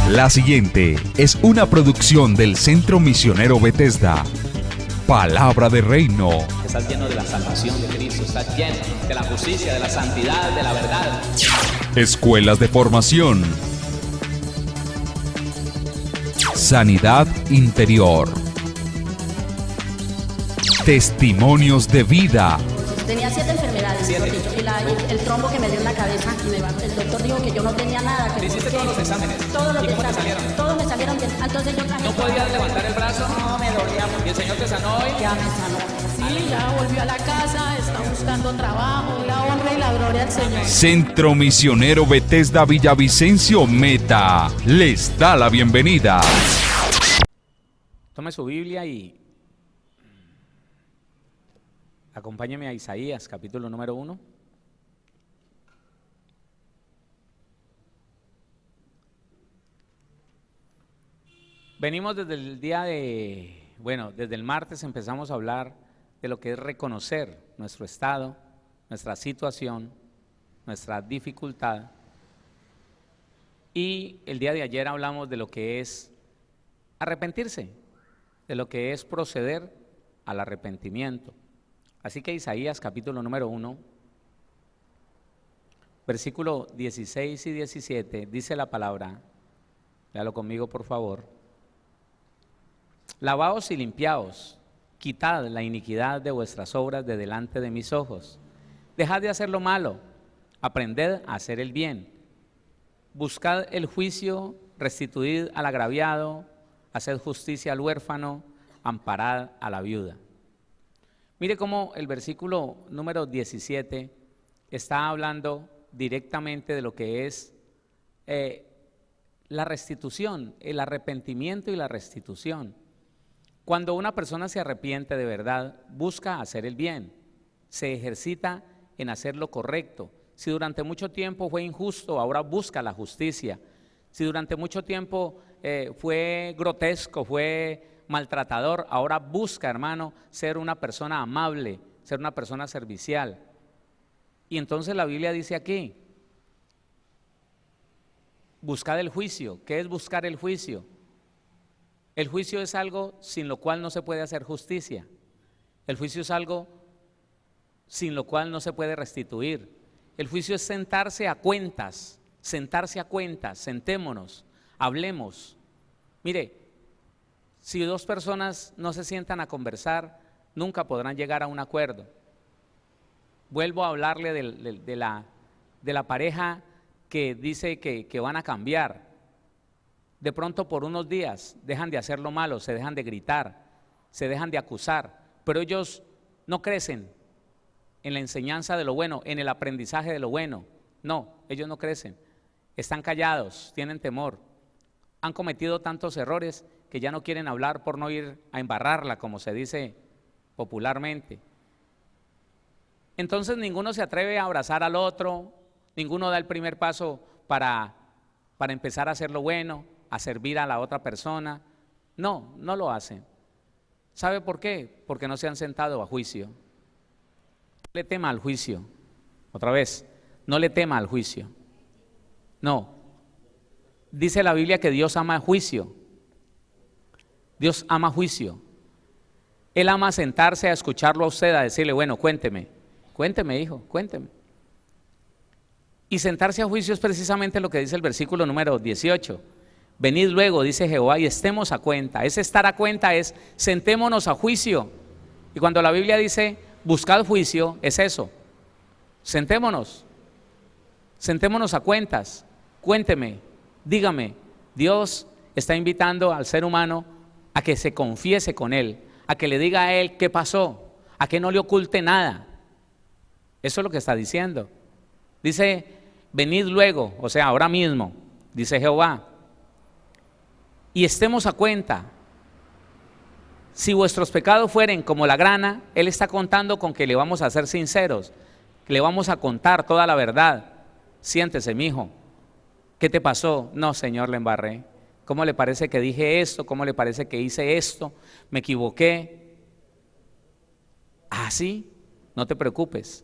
La siguiente es una producción del Centro Misionero Bethesda. Palabra de Reino. Estás lleno de la salvación de Cristo, estás lleno de la justicia, de la santidad, de la verdad. Escuelas de formación. Sanidad interior. Testimonios de vida. Tenía 7 enfermedades, mejor dicho, y el trombo que me dio en la cabeza, el doctor dijo que yo no tenía nada. ¿Le hiciste todos los exámenes? Todos los ¿Y cómo te exámenes, salieron? todos me salieron bien. Entonces yo ¿No podías levantar el brazo? No, me dolía mucho. ¿Y el Señor te sanó hoy? Ya me sanó. Sí, ya volvió a la casa, está buscando trabajo, la honra y la gloria al Señor. Centro Misionero Bethesda Villavicencio Meta les da la bienvenida. Tome su Biblia y acompáñeme a Isaías, capítulo número 1. Venimos desde el desde el martes empezamos a hablar de lo que es reconocer nuestro estado, nuestra situación, nuestra dificultad. Y el día de ayer hablamos de lo que es arrepentirse, de lo que es proceder al arrepentimiento. Así que Isaías capítulo número 1, versículo 16 y 17, dice la palabra, léalo conmigo por favor. Lavaos y limpiaos, quitad la iniquidad de vuestras obras de delante de mis ojos. Dejad de hacer lo malo, aprended a hacer el bien. Buscad el juicio, restituid al agraviado, haced justicia al huérfano, amparad a la viuda. Mire cómo el versículo número 17 está hablando directamente de lo que es la restitución, el arrepentimiento y la restitución. Cuando una persona se arrepiente de verdad, busca hacer el bien, se ejercita en hacer lo correcto. Si durante mucho tiempo fue injusto, ahora busca la justicia. Si durante mucho tiempo fue grotesco, fue maltratador, ahora busca, hermano, ser una persona amable, ser una persona servicial. Y entonces la Biblia dice aquí, buscad el juicio. ¿Qué es buscar el juicio? El juicio es algo sin lo cual no se puede hacer justicia. El juicio es algo sin lo cual no se puede restituir. El juicio es sentarse a cuentas, sentémonos, hablemos. Mire, si dos personas no se sientan a conversar, nunca podrán llegar a un acuerdo. Vuelvo a hablarle de la pareja que dice que van a cambiar. De pronto por unos días dejan de hacer lo malo, se dejan de gritar, se dejan de acusar, pero ellos no crecen en la enseñanza de lo bueno, en el aprendizaje de lo bueno. No, ellos no crecen, están callados, tienen temor, han cometido tantos errores que ya no quieren hablar por no ir a embarrarla, como se dice popularmente. Entonces ninguno se atreve a abrazar al otro, ninguno da el primer paso para empezar a hacer lo bueno, a servir a la otra persona. No lo hacen. ¿Sabe por qué? Porque no se han sentado a juicio. No le tema al juicio. Otra vez, no le tema al juicio. No. Dice la Biblia que Dios ama el juicio. Dios ama juicio. Él ama sentarse a escucharlo a usted, a decirle, bueno, cuénteme, hijo, cuénteme. Y sentarse a juicio es precisamente lo que dice el versículo número 18. Venid luego, dice Jehová, y estemos a cuenta. Ese estar a cuenta es sentémonos a juicio. Y cuando la Biblia dice buscad juicio, es eso. Sentémonos a cuentas. Cuénteme, dígame. Dios está invitando al ser humano a que se confiese con Él, a que le diga a Él qué pasó, a que no le oculte nada. Eso es lo que está diciendo. Dice, venid luego, o sea, ahora mismo, dice Jehová, y estemos a cuenta. Si vuestros pecados fueren como la grana, Él está contando con que le vamos a ser sinceros, que le vamos a contar toda la verdad. Siéntese, mijo. ¿Qué te pasó? No, Señor, le embarré. ¿Cómo le parece que dije esto? ¿Cómo le parece que hice esto? ¿Me equivoqué? ¿Ah, sí? No te preocupes.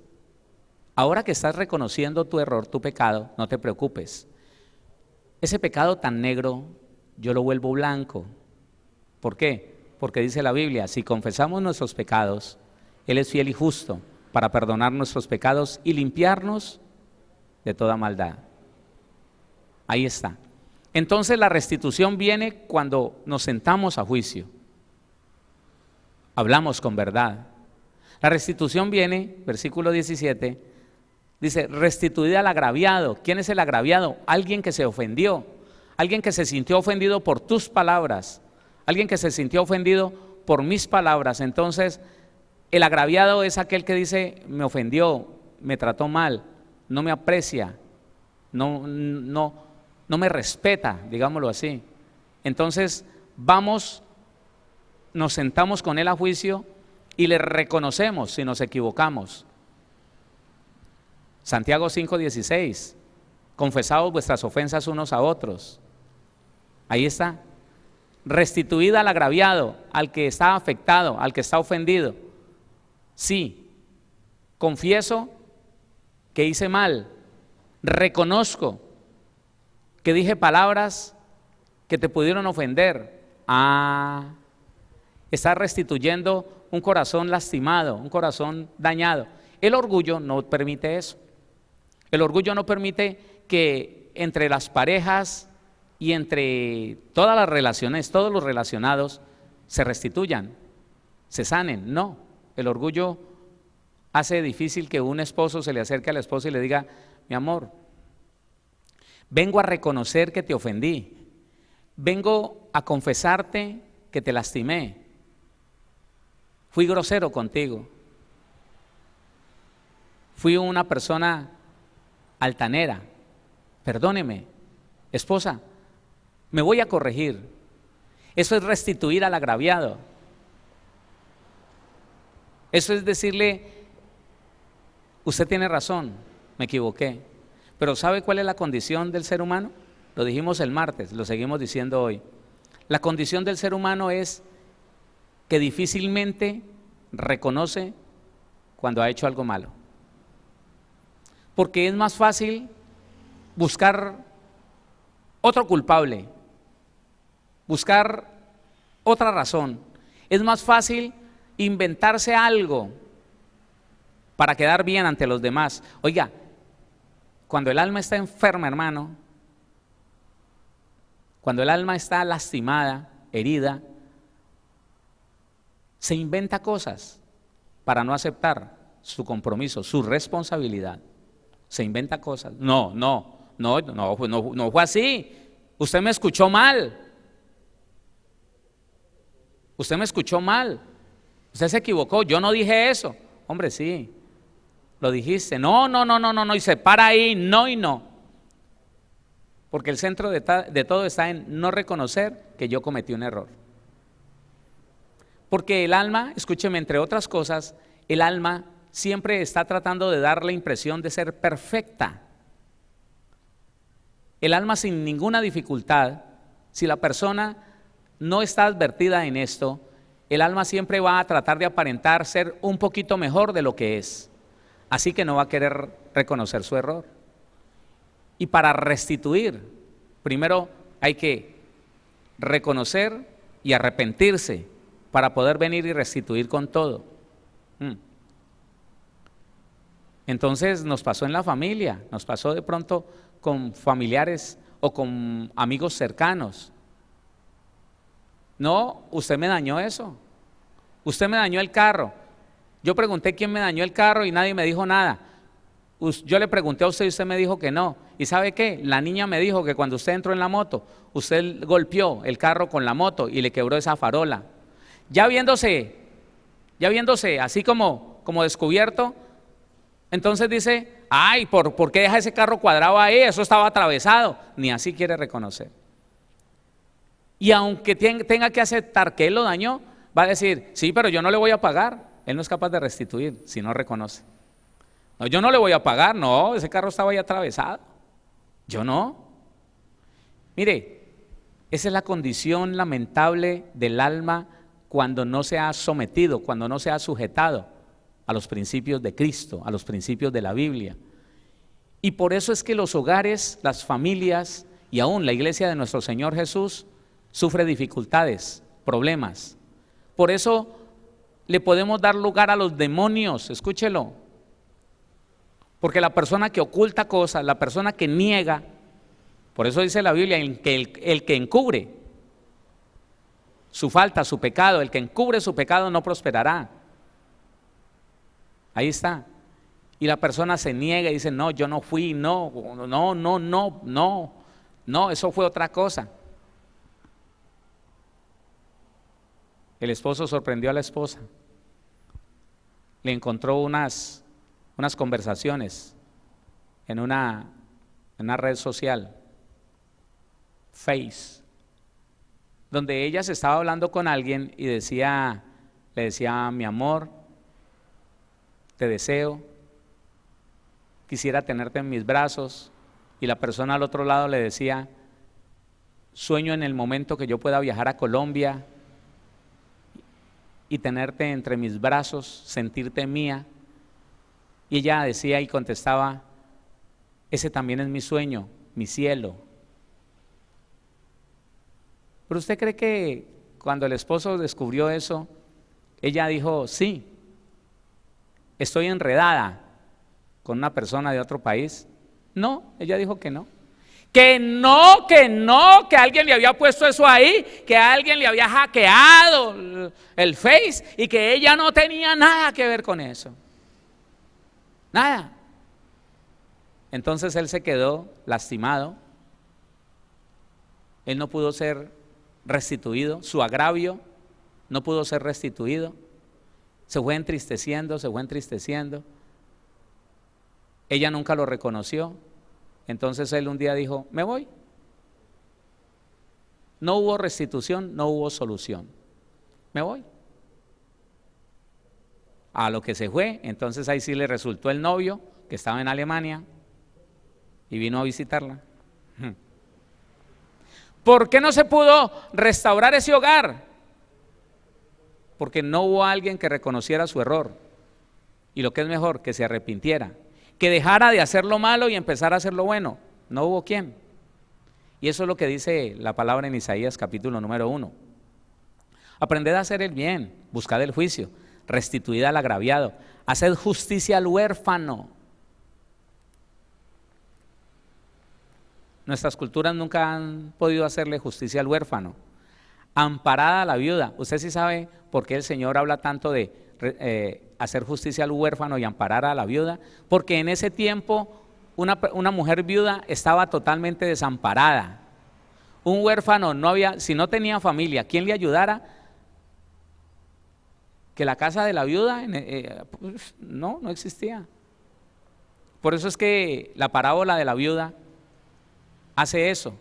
Ahora que estás reconociendo tu error, tu pecado, no te preocupes. ese pecado tan negro yo lo vuelvo blanco. ¿Por qué? Porque dice la Biblia, si confesamos nuestros pecados, Él es fiel y justo para perdonar nuestros pecados y limpiarnos de toda maldad. Ahí está. Entonces la restitución viene cuando nos sentamos a juicio. Hablamos con verdad. La restitución viene, versículo 17, dice, restituida al agraviado. ¿Quién es el agraviado? Alguien que se ofendió, alguien que se sintió ofendido por tus palabras, alguien que se sintió ofendido por mis palabras. Entonces, el agraviado es aquel que dice, me ofendió, me trató mal, no me aprecia, no me respeta, digámoslo así. Entonces, nos sentamos con él a juicio y le reconocemos si nos equivocamos. Santiago 5:16, confesaos vuestras ofensas unos a otros. Ahí está. Restituida al agraviado, al que está afectado, al que está ofendido. Sí, confieso que hice mal, reconozco que dije palabras que te pudieron ofender. Estás restituyendo un corazón lastimado, un corazón dañado. El orgullo no permite eso. El orgullo no permite que entre las parejas y entre todas las relaciones, todos los relacionados se restituyan, se sanen. No, el orgullo hace difícil que un esposo se le acerque a la esposa y le diga, mi amor, vengo a reconocer que te ofendí, vengo a confesarte que te lastimé, fui grosero contigo, fui una persona altanera, perdóneme, esposa, me voy a corregir. Eso es restituir al agraviado. Eso es decirle, usted tiene razón, me equivoqué. Pero ¿sabe cuál es la condición del ser humano? Lo dijimos el martes, lo seguimos diciendo hoy. La condición del ser humano es que difícilmente reconoce cuando ha hecho algo malo. Porque es más fácil buscar otro culpable, buscar otra razón. Es más fácil inventarse algo para quedar bien ante los demás. Oiga, cuando el alma está enferma, hermano, cuando el alma está lastimada, herida, se inventa cosas para no aceptar su compromiso, su responsabilidad. Se inventa cosas. No fue así. Usted me escuchó mal. Usted me escuchó mal. Usted se equivocó. Yo no dije eso. Hombre, sí. Lo dijiste. No. Y se para ahí. No y no. Porque el centro de todo está en no reconocer que yo cometí un error. Porque el alma, escúcheme, entre otras cosas, el alma siempre está tratando de dar la impresión de ser perfecta. El alma sin ninguna dificultad, si la persona no está advertida en esto, el alma siempre va a tratar de aparentar ser un poquito mejor de lo que es. Así que no va a querer reconocer su error. Y para restituir, primero hay que reconocer y arrepentirse para poder venir y restituir con todo. Entonces nos pasó en la familia, nos pasó de pronto con familiares o con amigos cercanos. No, usted me dañó eso, usted me dañó el carro. Yo pregunté quién me dañó el carro y nadie me dijo nada. Yo le pregunté a usted y usted me dijo que no. ¿Y sabe qué? La niña me dijo que cuando usted entró en la moto, usted golpeó el carro con la moto y le quebró esa farola. Ya viéndose así como descubierto, entonces dice, ay, ¿por qué deja ese carro cuadrado ahí? Eso estaba atravesado. Ni así quiere reconocer. Y aunque tenga que aceptar que él lo dañó, va a decir, sí, pero yo no le voy a pagar. Él no es capaz de restituir si no reconoce. No, yo no le voy a pagar, no, ese carro estaba ahí atravesado. Yo no. Mire, esa es la condición lamentable del alma cuando no se ha sometido, cuando no se ha sujetado a los principios de Cristo, a los principios de la Biblia. Y por eso es que los hogares, las familias Y aún la iglesia de nuestro Señor Jesús sufre dificultades, problemas. Por eso le podemos dar lugar a los demonios, escúchelo. Porque la persona que oculta cosas, la persona que niega, por eso dice la Biblia, el que encubre su falta, su pecado, el que encubre su pecado no prosperará. Ahí está. Y la persona se niega y dice, no, yo no fui, no, eso fue otra cosa. El esposo sorprendió a la esposa. Le encontró unas conversaciones en una red social, Face, donde ella se estaba hablando con alguien y le decía, mi amor, te deseo, quisiera tenerte en mis brazos, y la persona al otro lado le decía, sueño en el momento que yo pueda viajar a Colombia y tenerte entre mis brazos, sentirte mía. Y ella decía y contestaba, ese también es mi sueño, mi cielo. Pero ¿usted cree que cuando el esposo descubrió eso, ella dijo, sí, estoy enredada con una persona de otro país? No, ella dijo que no. Que alguien le había puesto eso ahí, que alguien le había hackeado el Face y que ella no tenía nada que ver con eso. Nada. Entonces él se quedó lastimado. Él no pudo ser restituido, su agravio no pudo ser restituido. Se fue entristeciendo. Ella nunca lo reconoció. Entonces él un día dijo, me voy. No hubo restitución, no hubo solución. Me voy. A lo que se fue, entonces ahí sí le resultó el novio que estaba en Alemania y vino a visitarla. ¿Por qué no se pudo restaurar ese hogar? Porque no hubo alguien que reconociera su error y lo que es mejor, que se arrepintiera, que dejara de hacer lo malo y empezara a hacer lo bueno. No hubo quien. Y eso es lo que dice la palabra en Isaías capítulo número 1. Aprended a hacer el bien, buscad el juicio, restituid al agraviado, haced justicia al huérfano. Nuestras culturas nunca han podido hacerle justicia al huérfano. Amparada a la viuda. Usted sí sabe por qué el Señor habla tanto de hacer justicia al huérfano y amparar a la viuda, porque en ese tiempo una mujer viuda estaba totalmente desamparada. Un huérfano no había, si no tenía familia, ¿quién le ayudara? Que la casa de la viuda no existía. Por eso es que la parábola de la viuda hace eso.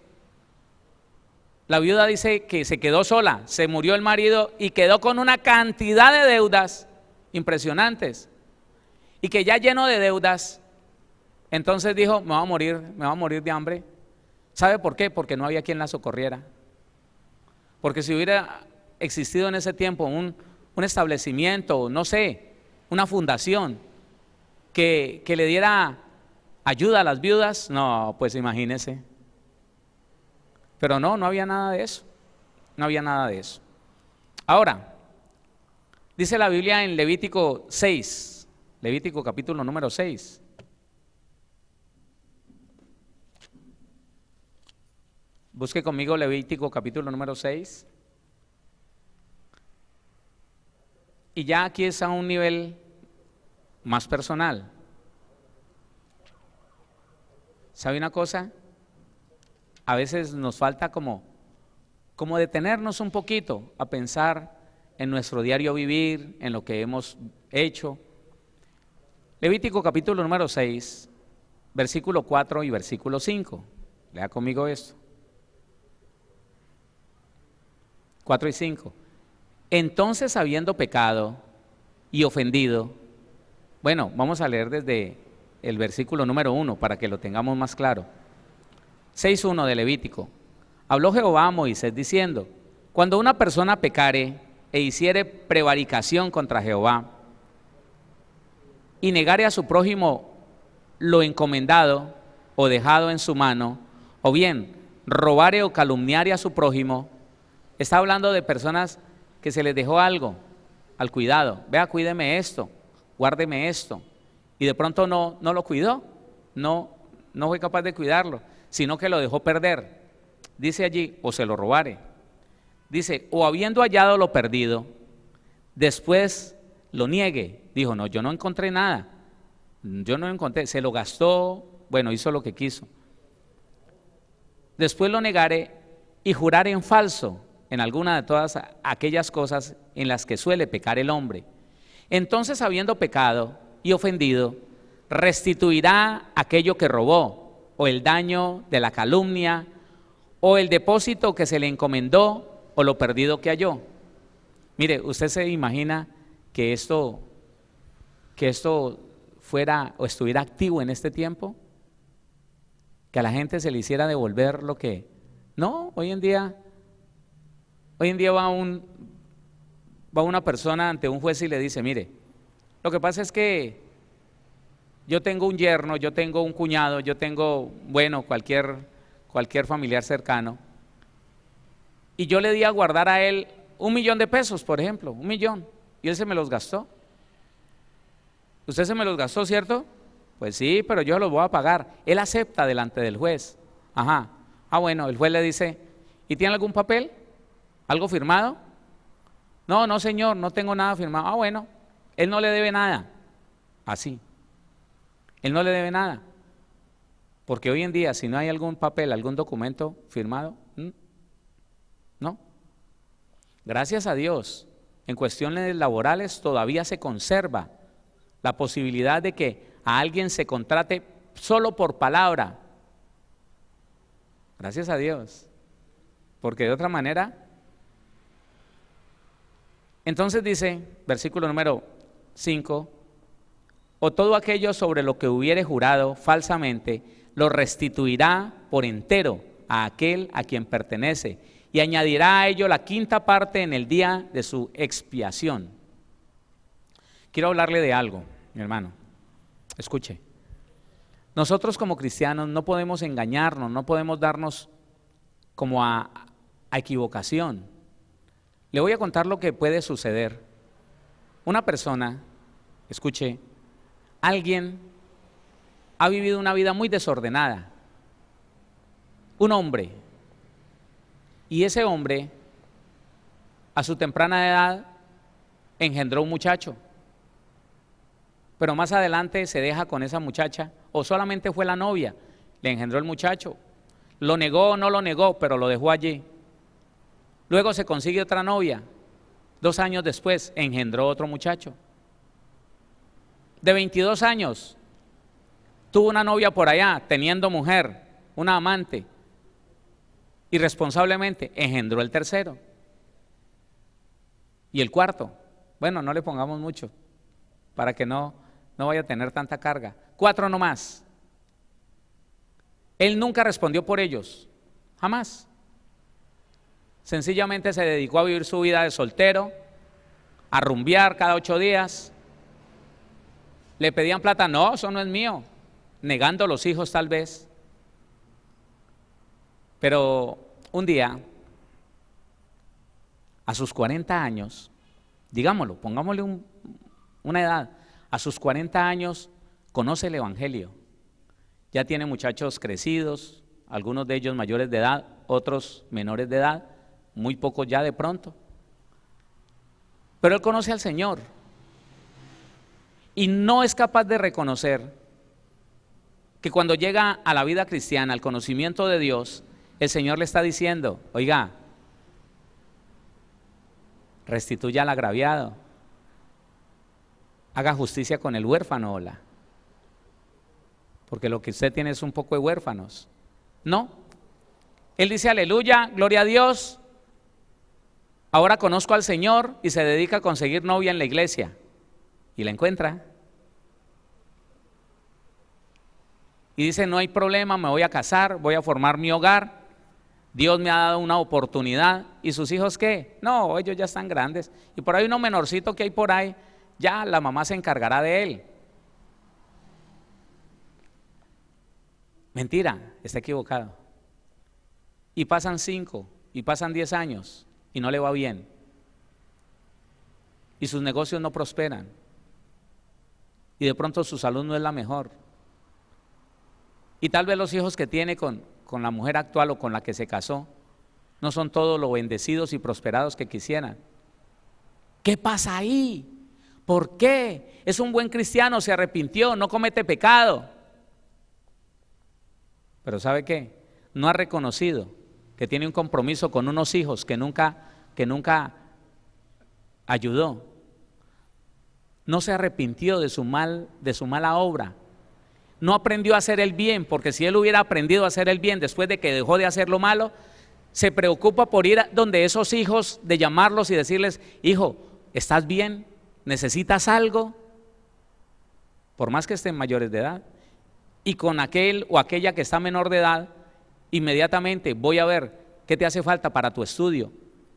La viuda dice que se quedó sola, se murió el marido y quedó con una cantidad de deudas impresionantes, y que ya lleno de deudas, entonces dijo, me voy a morir de hambre. ¿Sabe por qué? Porque no había quien la socorriera. Porque si hubiera existido en ese tiempo un establecimiento, no sé, una fundación que le diera ayuda a las viudas, no, pues imagínese. Pero no había nada de eso. No había nada de eso. Ahora, dice la Biblia en Levítico 6, Levítico capítulo número 6. Busque conmigo Levítico capítulo número 6. Y ya aquí es a un nivel más personal. ¿Sabe una cosa? A veces nos falta como detenernos un poquito a pensar en nuestro diario vivir, en lo que hemos hecho. Levítico capítulo número 6, versículo 4 y versículo 5. Lea conmigo esto. 4 y 5. Entonces, habiendo pecado y ofendido, bueno, vamos a leer desde el versículo número 1 para que lo tengamos más claro. 6:1 de Levítico. Habló Jehová a Moisés diciendo, cuando una persona pecare e hiciere prevaricación contra Jehová y negare a su prójimo lo encomendado o dejado en su mano, o bien robare o calumniare a su prójimo, está hablando de personas que se les dejó algo al cuidado. Vea, cuídeme esto, guárdeme esto. Y de pronto no lo cuidó, no fue capaz de cuidarlo, sino que lo dejó perder. Dice allí, o se lo robare. Dice, o habiendo hallado lo perdido, después lo niegue. Dijo, no, yo no encontré nada, yo no encontré, se lo gastó, bueno, hizo lo que quiso. Después lo negare y jurare en falso en alguna de todas aquellas cosas en las que suele pecar el hombre. Entonces, habiendo pecado y ofendido, restituirá aquello que robó, o el daño de la calumnia, o el depósito que se le encomendó, o lo perdido que halló. Mire, ¿usted se imagina que esto fuera o estuviera activo en este tiempo? Que a la gente se le hiciera devolver lo que… No, hoy en día va una persona ante un juez y le dice, mire, lo que pasa es que yo tengo un yerno, yo tengo un cuñado, yo tengo, bueno, cualquier familiar cercano, y yo le di a guardar a él 1.000.000 de pesos, por ejemplo, 1.000.000, y él se me los gastó. ¿Usted se me los gastó, cierto? Pues sí, pero yo los voy a pagar. Él acepta delante del juez. Ajá. Ah, bueno, el juez le dice, ¿y tiene algún papel? ¿Algo firmado? No, señor, no tengo nada firmado. Ah, bueno, él no le debe nada. Así. Él no le debe nada. Porque hoy en día, si no hay algún papel, algún documento firmado, no. Gracias a Dios, en cuestiones laborales todavía se conserva la posibilidad de que a alguien se contrate solo por palabra. Gracias a Dios. Porque de otra manera… Entonces dice, versículo número 5, o todo aquello sobre lo que hubiere jurado falsamente, lo restituirá por entero a aquel a quien pertenece, y añadirá a ello la quinta parte en el día de su expiación. Quiero hablarle de algo, mi hermano. Escuche. Nosotros como cristianos no podemos engañarnos, no podemos darnos como a equivocación. Le voy a contar lo que puede suceder. Una persona, escuche, alguien ha vivido una vida muy desordenada. Un hombre. Y ese hombre, a su temprana edad, engendró un muchacho. Pero más adelante se deja con esa muchacha, o solamente fue la novia, le engendró el muchacho. Lo negó o no lo negó, pero lo dejó allí. Luego se consigue otra novia. 2 años después engendró otro muchacho. De 22 años, tuvo una novia por allá, teniendo mujer, una amante. Irresponsablemente engendró el tercero. Y el cuarto, bueno, no le pongamos mucho, para que no vaya a tener tanta carga. 4 nomás. Él nunca respondió por ellos, jamás. Sencillamente se dedicó a vivir su vida de soltero, a rumbear cada 8 días. Le pedían plata, no, eso no es mío, negando los hijos tal vez. Pero un día, a sus 40 años, digámoslo, pongámosle una edad, a sus 40 años conoce el Evangelio. Ya tiene muchachos crecidos, algunos de ellos mayores de edad, otros menores de edad, muy pocos ya de pronto. Pero él conoce al Señor y no es capaz de reconocer que cuando llega a la vida cristiana, al conocimiento de Dios, el Señor le está diciendo, oiga, restituya al agraviado, haga justicia con el huérfano, hola, porque lo que usted tiene es un poco de huérfanos. No, él dice aleluya, gloria a Dios, ahora conozco al Señor, y se dedica a conseguir novia en la iglesia y la encuentra y dice, no hay problema, me voy a casar, voy a formar mi hogar, Dios me ha dado una oportunidad. ¿Y sus hijos qué? No, ellos ya están grandes, y por ahí uno menorcito que hay por ahí, ya la mamá se encargará de él. Mentira, está equivocado. y pasan 5 y pasan 10 años y no le va bien y sus negocios no prosperan y de pronto su salud no es la mejor y tal vez los hijos que tiene con la mujer actual o con la que se casó no son todos lo bendecidos y prosperados que quisieran. ¿Qué pasa ahí? ¿Por qué? Es un buen cristiano, se arrepintió, no comete pecado. Pero ¿sabe qué? No ha reconocido que tiene un compromiso con unos hijos que nunca ayudó. No se arrepintió de su mala obra. No aprendió a hacer el bien, porque si él hubiera aprendido a hacer el bien después de que dejó de hacer lo malo, se preocupa por ir donde esos hijos, de llamarlos y decirles: hijo, ¿estás bien? ¿Necesitas algo? Por más que estén mayores de edad. Y con aquel o aquella que está menor de edad, inmediatamente voy a ver qué te hace falta para tu estudio,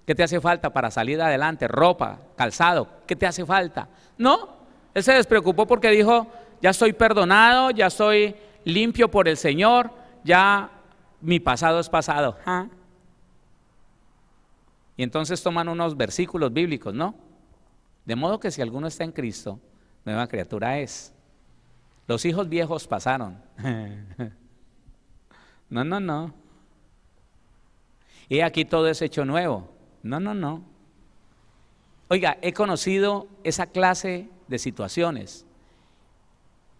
qué te hace falta para salir adelante, ropa, calzado, ¿qué te hace falta? No, él se despreocupó porque dijo: ya estoy perdonado, ya estoy limpio por el Señor, ya mi pasado es pasado. ¿Ah? Y entonces toman unos versículos bíblicos, ¿no? De modo que si alguno está en Cristo, nueva criatura es. Los hijos viejos pasaron. No. Y aquí todo es hecho nuevo. No. Oiga, he conocido esa clase de situaciones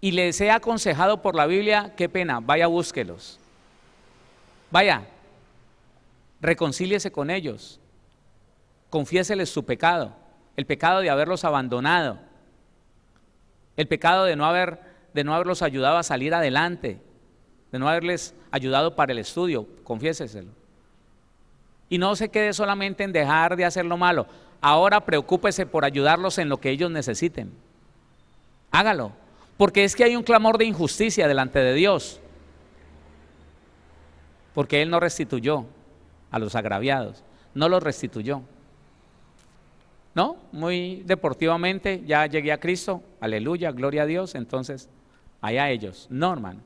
y les he aconsejado por la Biblia: qué pena, vaya, búsquelos. Vaya, reconcíliese con ellos. Confiéseles su pecado, el pecado de haberlos abandonado, el pecado de no haberlos ayudado a salir adelante, de no haberles ayudado para el estudio. Confiéseselo. Y no se quede solamente en dejar de hacer lo malo. Ahora preocúpese por ayudarlos en lo que ellos necesiten. Hágalo, porque es que hay un clamor de injusticia delante de Dios, porque Él no restituyó a los agraviados, no los restituyó. No, muy deportivamente, ya llegué a Cristo, aleluya, gloria a Dios, entonces allá ellos. No, hermano,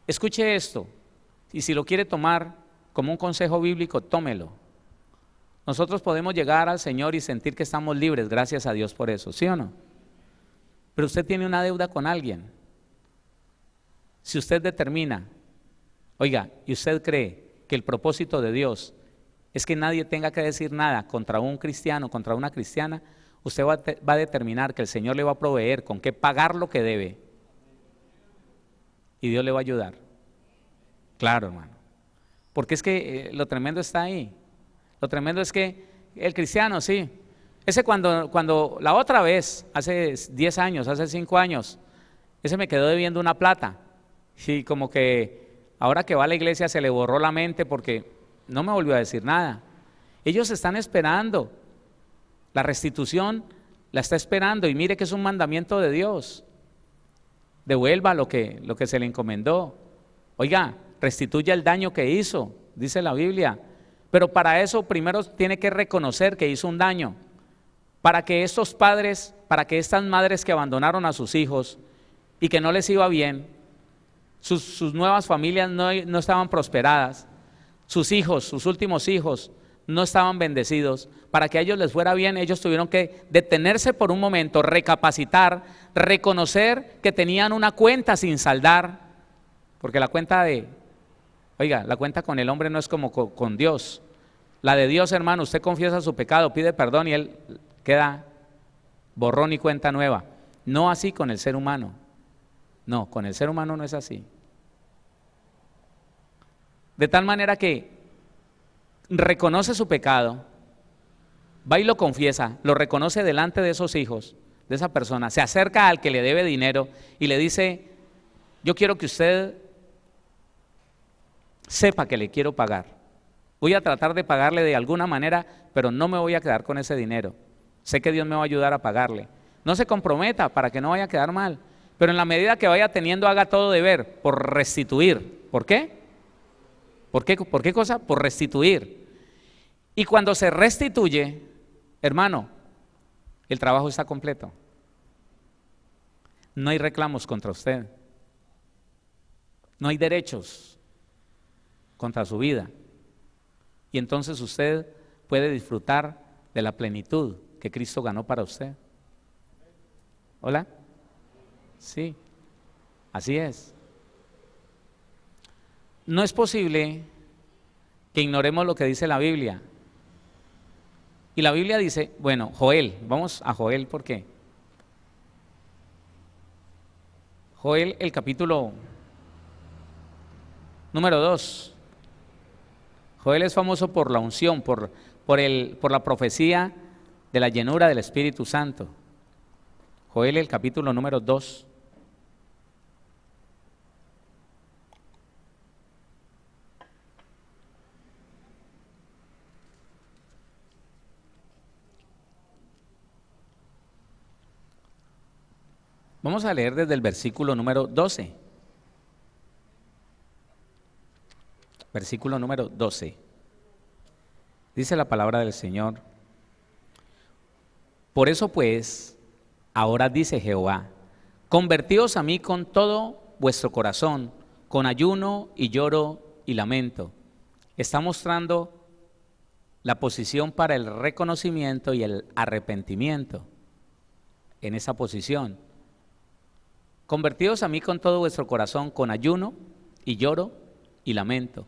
escuche esto, y si lo quiere tomar como un consejo bíblico, tómelo. Nosotros podemos llegar al Señor y sentir que estamos libres, gracias a Dios por eso, ¿sí o no? Pero usted tiene una deuda con alguien. Si usted determina, oiga, y usted cree que el propósito de Dios es que nadie tenga que decir nada contra un cristiano, contra una cristiana, usted va a determinar que el Señor le va a proveer con qué pagar lo que debe. Y Dios le va a ayudar. Claro, hermano. Porque es que lo tremendo está ahí. Lo tremendo es que el cristiano, sí. Ese cuando la otra vez, hace 10 años, hace 5 años, ese me quedó debiendo una plata. Y como que ahora que va a la iglesia se le borró la mente porque no me volvió a decir nada. Ellos están esperando. La restitución la está esperando y mire que es un mandamiento de Dios. Devuelva lo que se le encomendó. Oiga, restituya el daño que hizo, dice la Biblia. Pero para eso primero tiene que reconocer que hizo un daño. Para que estos padres, para que estas madres que abandonaron a sus hijos y que no les iba bien, sus nuevas familias no estaban prosperadas, sus hijos, sus últimos hijos no estaban bendecidos, para que a ellos les fuera bien, ellos tuvieron que detenerse por un momento, recapacitar, reconocer que tenían una cuenta sin saldar, porque la cuenta la cuenta con el hombre no es como con Dios. La de Dios, hermano, usted confiesa su pecado, pide perdón y Él queda borrón y cuenta nueva. No así con el ser humano. No, con el ser humano no es así. De tal manera que reconoce su pecado, va y lo confiesa, lo reconoce delante de esos hijos, de esa persona, se acerca al que le debe dinero y le dice: yo quiero que usted sepa que le quiero pagar. Voy a tratar de pagarle de alguna manera, pero no me voy a quedar con ese dinero. Sé que Dios me va a ayudar a pagarle. No se comprometa para que no vaya a quedar mal, pero en la medida que vaya teniendo, haga todo deber por restituir. ¿Por qué? ¿Por qué cosa? Por restituir. Y cuando se restituye, hermano, el trabajo está completo. No hay reclamos contra usted. No hay derechos contra su vida. Y entonces usted puede disfrutar de la plenitud que Cristo ganó para usted. ¿Hola? Sí, así es. No es posible que ignoremos lo que dice la Biblia. Y la Biblia dice, bueno, Joel, vamos a Joel, ¿por qué? Joel, el capítulo número 2. Joel es famoso por la unción, por la profecía de la llenura del Espíritu Santo. Joel, el capítulo número 2. Vamos a leer desde el versículo número 12. Versículo número 12. Dice la palabra del Señor: por eso pues, ahora dice Jehová, convertíos a mí con todo vuestro corazón, con ayuno y lloro y lamento. Está mostrando la posición para el reconocimiento y el arrepentimiento en esa posición. Convertíos a mí con todo vuestro corazón, con ayuno y lloro y lamento.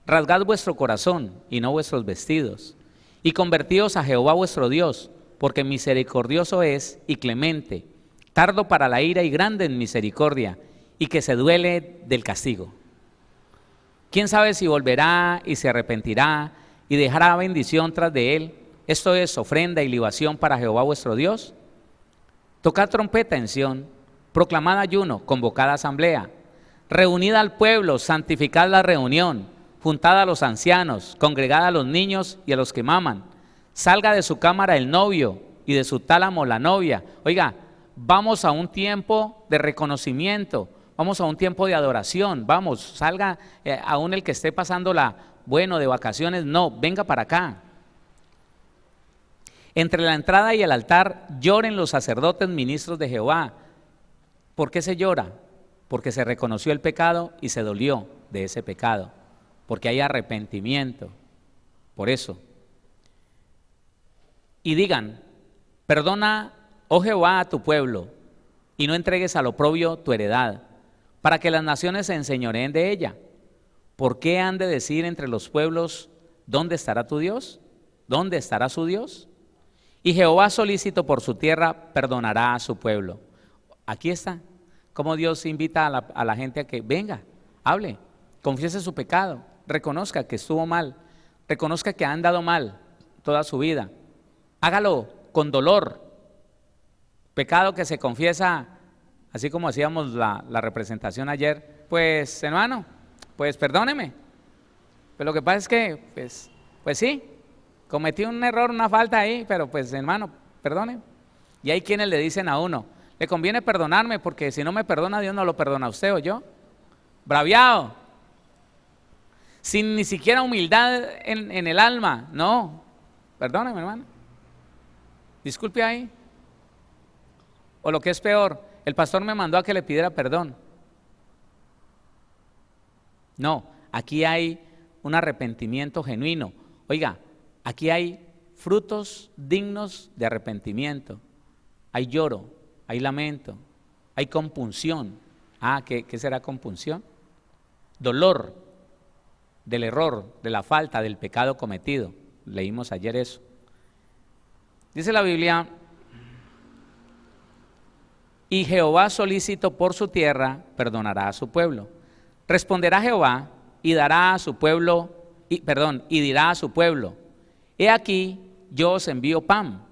Rasgad vuestro corazón y no vuestros vestidos, y convertíos a Jehová vuestro Dios, porque misericordioso es y clemente, tardo para la ira y grande en misericordia, y que se duele del castigo. ¿Quién sabe si volverá y se arrepentirá y dejará bendición tras de él? Esto es ofrenda y libación para Jehová vuestro Dios. Tocad trompeta en Sión, proclamad ayuno, convocad asamblea, reunid al pueblo, santificad la reunión, juntad a los ancianos, congregad a los niños y a los que maman. Salga de su cámara el novio y de su tálamo la novia. Oiga, vamos a un tiempo de reconocimiento, vamos a un tiempo de adoración, vamos, salga, aún el que esté pasándola bueno de vacaciones, no, venga para acá. Entre la entrada y el altar lloren los sacerdotes ministros de Jehová. ¿Por qué se llora? Porque se reconoció el pecado y se dolió de ese pecado, porque hay arrepentimiento, por eso. Y digan, perdona, oh Jehová, a tu pueblo, y no entregues al oprobio tu heredad, para que las naciones se enseñoreen de ella. ¿Por qué han de decir entre los pueblos, ¿dónde estará tu Dios? ¿Dónde estará su Dios? Y Jehová, solícito por su tierra, perdonará a su pueblo. Aquí está, cómo Dios invita a la gente a que venga, hable, confiese su pecado, reconozca que estuvo mal, reconozca que ha andado mal toda su vida. Hágalo con dolor. Pecado que se confiesa, así como hacíamos la representación ayer, pues hermano, pues perdóneme. Pero lo que pasa es que, pues sí, cometí un error, una falta ahí, pero pues hermano, perdone. Y hay quienes le dicen a uno, le conviene perdonarme porque si no me perdona, Dios no lo perdona a usted o yo. Braviado, sin ni siquiera humildad en el alma. No, perdóneme hermano, disculpe ahí. O lo que es peor, el pastor me mandó a que le pidiera perdón. No, aquí hay un arrepentimiento genuino. Oiga, aquí hay frutos dignos de arrepentimiento. Hay lloro, hay lamento, hay compunción. ¿Qué será compunción? Dolor del error, de la falta, del pecado cometido. Leímos ayer eso. Dice la Biblia, y Jehová, solícito por su tierra, perdonará a su pueblo. Responderá Jehová y dará a su pueblo, y dirá a su pueblo, he aquí, yo os envío pan,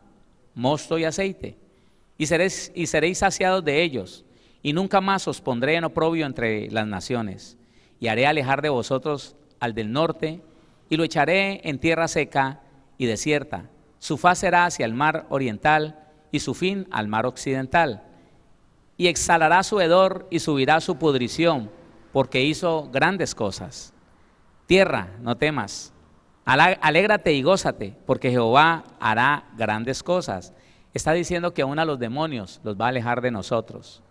mosto y aceite, y seréis saciados de ellos, y nunca más os pondré en oprobio entre las naciones, y haré alejar de vosotros al del norte, y lo echaré en tierra seca y desierta. Su faz será hacia el mar oriental, y su fin al mar occidental. Y exhalará su hedor y subirá su pudrición, porque hizo grandes cosas. Tierra, no temas, alégrate y gózate, porque Jehová hará grandes cosas. Está diciendo que aún a los demonios los va a alejar de nosotros.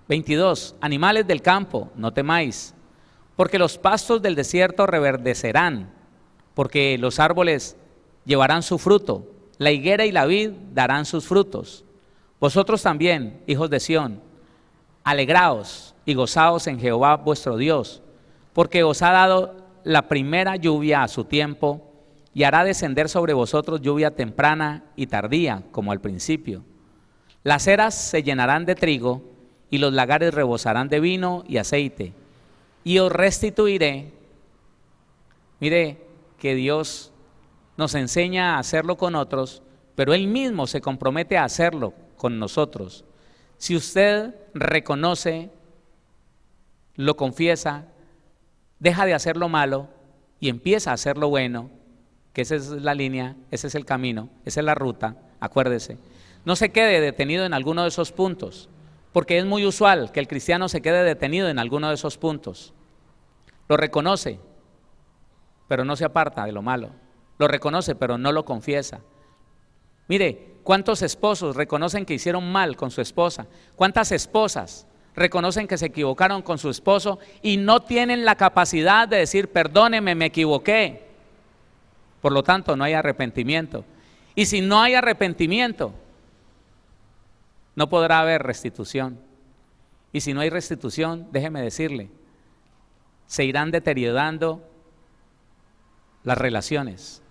22. Animales del campo, no temáis, porque los pastos del desierto reverdecerán, porque los árboles llevarán su fruto, la higuera y la vid darán sus frutos. Vosotros también, hijos de Sión, alegraos y gozaos en Jehová vuestro Dios, porque os ha dado la primera lluvia a su tiempo, y hará descender sobre vosotros lluvia temprana y tardía, como al principio. Las eras se llenarán de trigo, y los lagares rebosarán de vino y aceite, y os restituiré. Mire que Dios nos enseña a hacerlo con otros, pero Él mismo se compromete a hacerlo con nosotros. Si usted reconoce, lo confiesa, deja de hacer lo malo y empieza a hacer lo bueno, que esa es la línea, ese es el camino, esa es la ruta, acuérdese. No se quede detenido en alguno de esos puntos, porque es muy usual que el cristiano se quede detenido en alguno de esos puntos. Lo reconoce, pero no se aparta de lo malo. Lo reconoce, pero no lo confiesa. Mire, ¿cuántos esposos reconocen que hicieron mal con su esposa? ¿Cuántas esposas reconocen que se equivocaron con su esposo y no tienen la capacidad de decir, perdóneme, me equivoqué? Por lo tanto, no hay arrepentimiento. Y si no hay arrepentimiento, no podrá haber restitución. Y si no hay restitución, déjeme decirle, se irán deteriorando las relaciones.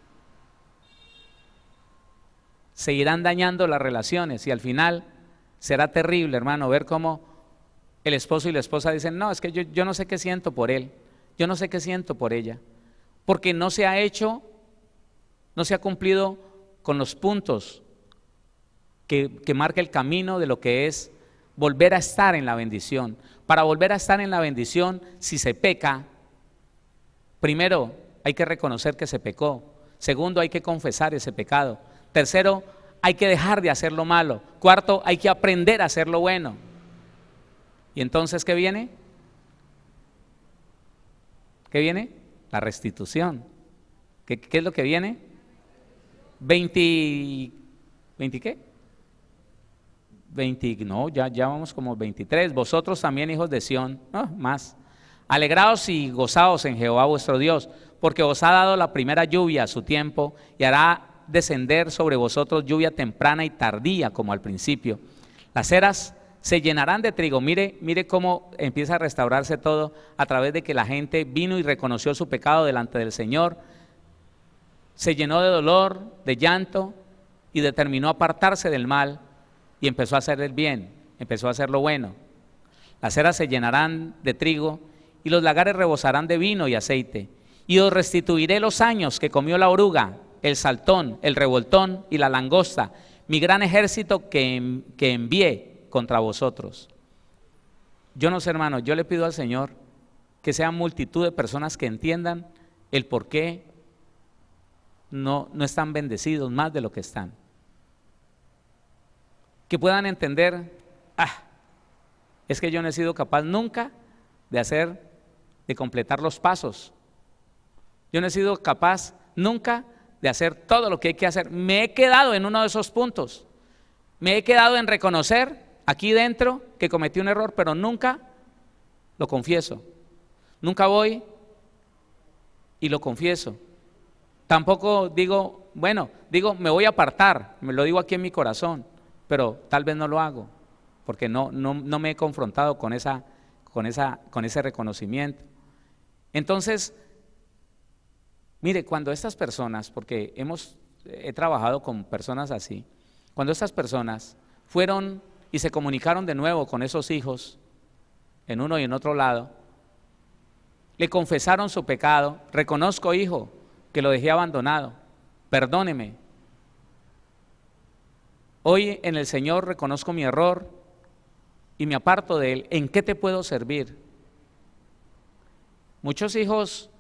Se irán dañando las relaciones y al final será terrible, hermano, ver cómo el esposo y la esposa dicen, no, es que yo no sé qué siento por él, yo no sé qué siento por ella, porque no se ha hecho, no se ha cumplido con los puntos que marca el camino de lo que es volver a estar en la bendición. Para volver a estar en la bendición, si se peca, primero hay que reconocer que se pecó, segundo hay que confesar ese pecado, tercero hay que dejar de hacer lo malo, cuarto hay que aprender a hacer lo bueno. ¿Y entonces qué viene? ¿Qué viene? La restitución. ¿Qué es lo que viene? 20 qué? 20, no, ya vamos como 23. Vosotros también, hijos de Sión, más. Alegraos y gozaos en Jehová vuestro Dios, porque os ha dado la primera lluvia a su tiempo, y hará descender sobre vosotros lluvia temprana y tardía, como al principio. Las eras se llenarán de trigo. Mire cómo empieza a restaurarse todo a través de que la gente vino y reconoció su pecado delante del Señor, se llenó de dolor, de llanto, y determinó apartarse del mal, y empezó a hacer el bien, empezó a hacer lo bueno. Las eras se llenarán de trigo, y los lagares rebosarán de vino y aceite, y os restituiré los años que comió la oruga, el saltón, el revoltón y la langosta, mi gran ejército que envié contra vosotros. Yo no sé, hermano, yo le pido al Señor que sean multitud de personas que entiendan el por qué no están bendecidos más de lo que están. Que puedan entender, es que yo no he sido capaz nunca de completar los pasos. Yo no he sido capaz nunca de hacer todo lo que hay que hacer. Me he quedado en uno de esos puntos. Me he quedado en reconocer aquí dentro que cometí un error, pero nunca lo confieso. Nunca voy y lo confieso. Tampoco digo, me voy a apartar, me lo digo aquí en mi corazón, pero tal vez no lo hago, porque no me he confrontado con ese reconocimiento. Entonces, mire, cuando estas personas, porque he trabajado con personas así, cuando estas personas fueron y se comunicaron de nuevo con esos hijos, en uno y en otro lado, le confesaron su pecado, reconozco, hijo, que lo dejé abandonado, perdóneme. Hoy en el Señor reconozco mi error y me aparto de él. ¿En qué te puedo servir? Muchos hijos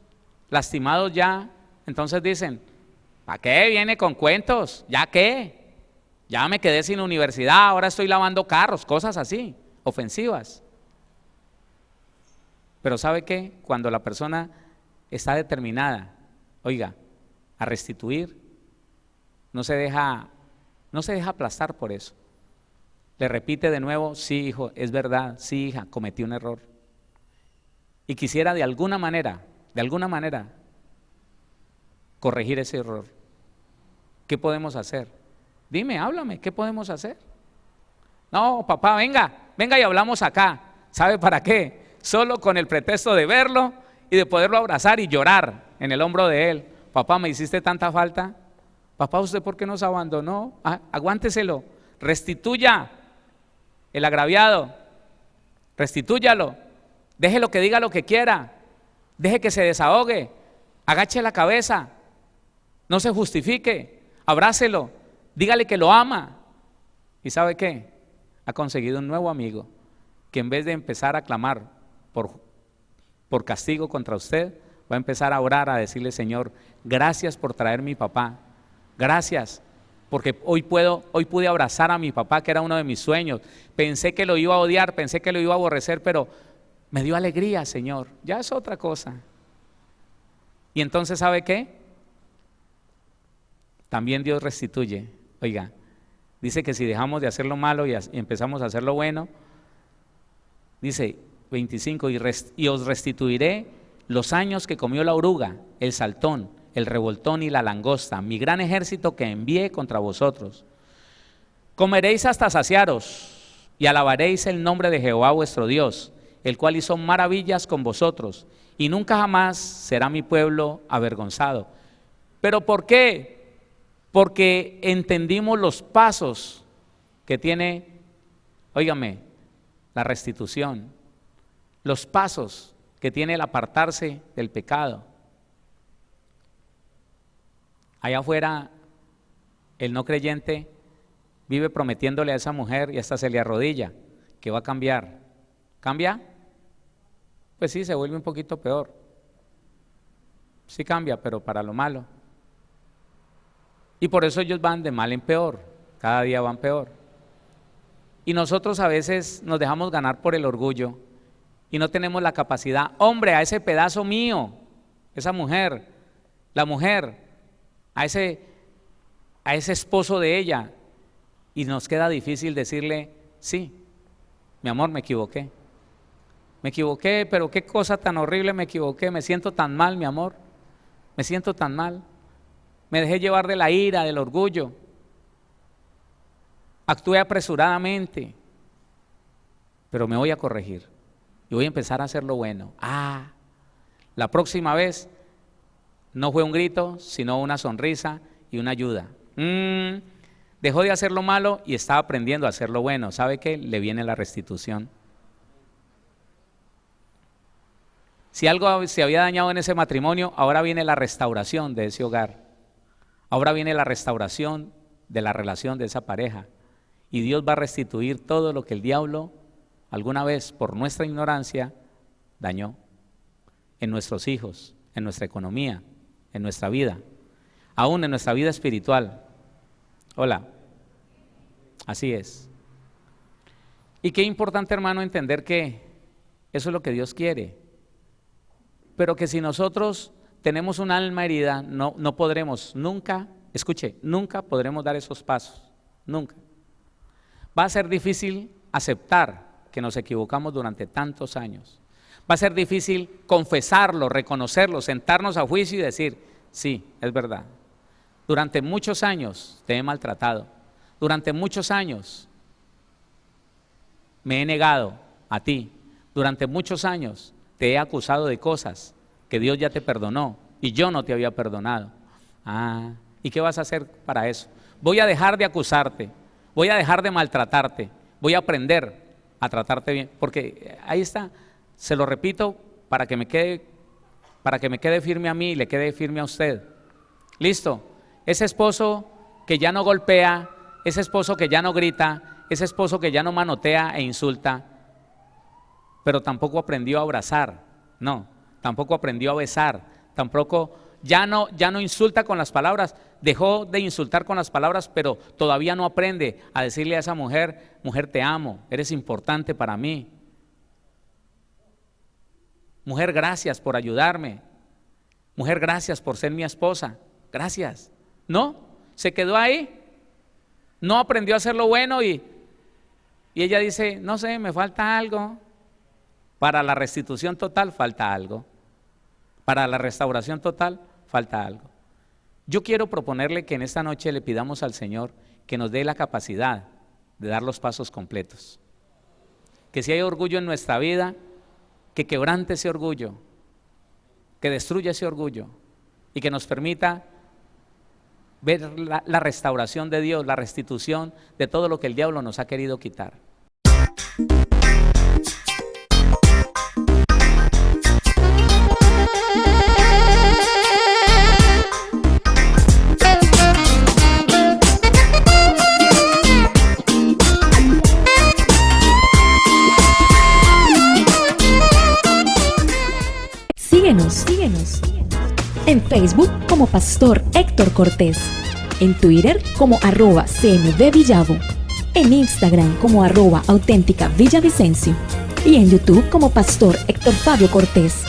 lastimados ya, entonces dicen, ¿para qué viene con cuentos? ¿Ya qué? Ya me quedé sin universidad, ahora estoy lavando carros, cosas así, ofensivas. Pero ¿sabe qué? Cuando la persona está determinada, oiga, a restituir, no se deja aplastar por eso. Le repite de nuevo, sí, hijo, es verdad, sí, hija, cometí un error. Y quisiera de alguna manera, corregir ese error. ¿Qué podemos hacer? Dime, háblame, ¿qué podemos hacer? No, papá, venga y hablamos acá. ¿Sabe para qué? Solo con el pretexto de verlo y de poderlo abrazar y llorar en el hombro de él. Papá, me hiciste tanta falta. Papá, ¿usted por qué nos abandonó? Aguánteselo, restituya el agraviado, restitúyalo, déjelo que diga lo que quiera, deje que se desahogue, agache la cabeza, no se justifique, abrácelo, dígale que lo ama. ¿Y sabe qué? Ha conseguido un nuevo amigo que en vez de empezar a clamar por castigo contra usted, va a empezar a orar, a decirle: Señor, gracias por traer mi papá, gracias porque hoy pude abrazar a mi papá, que era uno de mis sueños. Pensé que lo iba a odiar, pensé que lo iba a aborrecer, pero me dio alegría, Señor. Ya es otra cosa. Y entonces, ¿sabe qué? También Dios restituye. Oiga, dice que si dejamos de hacer lo malo y empezamos a hacer lo bueno, dice 25, y os restituiré los años que comió la oruga, el saltón, el revoltón y la langosta, mi gran ejército que envié contra vosotros. Comeréis hasta saciaros y alabaréis el nombre de Jehová vuestro Dios, el cual hizo maravillas con vosotros, y nunca jamás será mi pueblo avergonzado. ¿Pero por qué? Porque entendimos los pasos que tiene, óigame, la restitución, los pasos que tiene el apartarse del pecado. Allá afuera, el no creyente vive prometiéndole a esa mujer y hasta se le arrodilla que va a cambiar. ¿Cambia? Pues sí, se vuelve un poquito peor. Sí cambia, pero para lo malo. Y por eso ellos van de mal en peor, cada día van peor. Y nosotros a veces nos dejamos ganar por el orgullo y no tenemos la capacidad, hombre, a ese pedazo mío, esa mujer, la mujer, a ese esposo de ella, y nos queda difícil decirle: sí, mi amor, me equivoqué, pero qué cosa tan horrible me equivoqué, me siento tan mal, mi amor, me siento tan mal, me dejé llevar de la ira, del orgullo, actué apresuradamente, pero me voy a corregir y voy a empezar a hacer lo bueno. La próxima vez no fue un grito, sino una sonrisa y una ayuda. Dejó de hacer lo malo y estaba aprendiendo a hacer lo bueno. ¿Sabe qué? Le viene la restitución. Si algo se había dañado en ese matrimonio, ahora viene la restauración de ese hogar. Ahora viene la restauración de la relación de esa pareja. Y Dios va a restituir todo lo que el diablo alguna vez, por nuestra ignorancia, dañó en nuestros hijos, en nuestra economía, en nuestra vida, aún en nuestra vida espiritual. Hola, así es. Y qué importante, hermano, entender que eso es lo que Dios quiere, pero que si nosotros tenemos un alma herida, no podremos nunca, escuche, nunca podremos dar esos pasos, nunca. Va a ser difícil aceptar que nos equivocamos durante tantos años. Va a ser difícil confesarlo, reconocerlo, sentarnos a juicio y decir: sí, es verdad. Durante muchos años te he maltratado. Durante muchos años me he negado a ti. Durante muchos años te he acusado de cosas que Dios ya te perdonó y yo no te había perdonado. ¿Y qué vas a hacer para eso? Voy a dejar de acusarte, voy a dejar de maltratarte, voy a aprender a tratarte bien, porque ahí está, se lo repito para que me quede firme a mí y le quede firme a usted. Listo, ese esposo que ya no golpea, ese esposo que ya no grita, ese esposo que ya no manotea e insulta, pero tampoco aprendió a abrazar, no, tampoco aprendió a besar, tampoco, ya no insulta con las palabras, dejó de insultar con las palabras, pero todavía no aprende a decirle a esa mujer: mujer, te amo, eres importante para mí. Mujer, gracias por ayudarme. Mujer, gracias por ser mi esposa. Gracias. No, se quedó ahí, no aprendió a hacer lo bueno y ella dice: no sé, me falta algo. Para la restitución total falta algo. Para la restauración total falta algo. Yo quiero proponerle que en esta noche le pidamos al Señor que nos dé la capacidad de dar los pasos completos. Que si hay orgullo en nuestra vida, que quebrante ese orgullo, que destruya ese orgullo y que nos permita ver la restauración de Dios, la restitución de todo lo que el diablo nos ha querido quitar. Síguenos en Facebook como Pastor Héctor Cortés, en Twitter como @CMVVillavo, en Instagram como @auténtica Villavicencio y en YouTube como Pastor Héctor Fabio Cortés.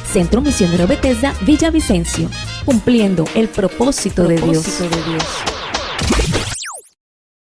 Centro Misionero Bethesda Villavicencio, cumpliendo el propósito de Dios.